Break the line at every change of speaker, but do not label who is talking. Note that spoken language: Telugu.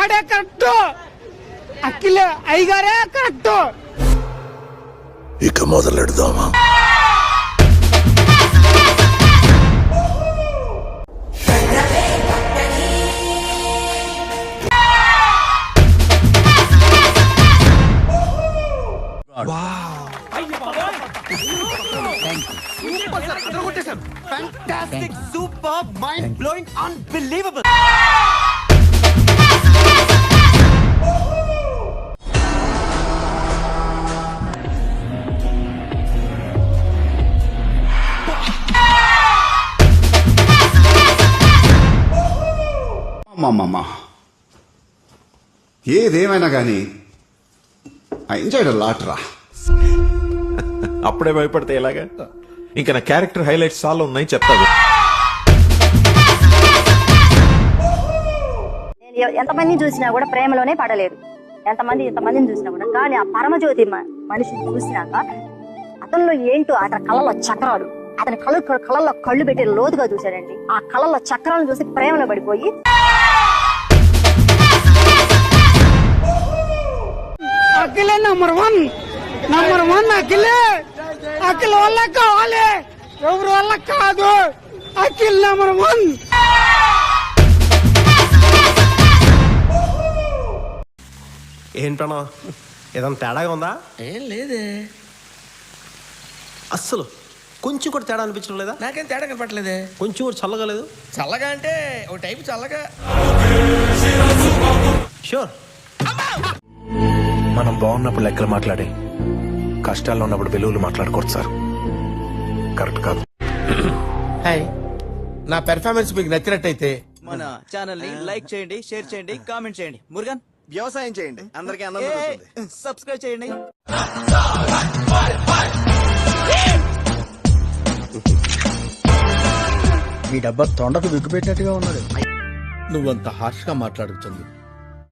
ఆడే కరెక్ట్, అఖిల్ అయ్యగారే కరెక్ట్.
ఇక మొదలెడదామా?
Fantastic, superb, mind-blowing, unbelievable.
అమ్మమ్మమ్మ, ఏదేమైనా కానీ ఐ ఎంజాయ్డ్ అ లాట్ రా.
అప్పుడే భయపడితే ఎలాగా? ఇంకా నా క్యారెక్టర్ హైలైట్స్ చాలా ఉన్నాయి, చెప్తాను.
ఎంతమందిని చూసినా కూడా ప్రేమలోనే పడలేదు. ఎంతమందిని చూసినా కూడా. కానీ ఆ పరమజ్యోతి మనిషిని చూసినాక అతనిలో ఏంటో అతని కళ్ళలో చక్రాలు, అతని కళ్ళల్లో కళ్ళు పెట్టి లోతుగా చూశాడండి. ఆ కళ్ళల్లో చక్రాలను చూసి ప్రేమలో పడిపోయి
అఖిలే నంబర్ వన్ అఖిల్ వల్ల కావాలి, ఎవరి వల్ల కాదు. Akhil number one.
ఏంటన్నా ఏదన్నా తేడాగా ఉందా?
ఏం లేదే,
అస్సలు కొంచెం కూడా తేడా అనిపించడం లేదా?
నాకేం తేడా కనపట్లేదే.
కొంచెం కూడా చల్లగా లేదు.
చల్లగా అంటే ఒక టైపు చల్లగా.
షూర్.
మనం బాగున్నప్పుడు లెక్కలు మాట్లాడి కష్టాల్లో ఉన్నప్పుడు విలువలు మాట్లాడకూడదు సార్, కరెక్ట్ కాదు.
హాయ్, నా పెర్ఫార్మెన్స్ మీకు నచ్చినట్టయితే
మన ఛానల్ ని లైక్ చేయండి, షేర్ చేయండి, కామెంట్ చేయండి. మురుగన్
వ్యవసాయం చేయండి, అందరికీ ఆనందం.
సబ్స్క్రైబ్ చేయండి.
ఈ డబ్బా తొండకు విగ్గు పెట్టినట్టుగా ఉన్నది. నువ్వంత హార్ష్ గా మాట్లాడుతుంది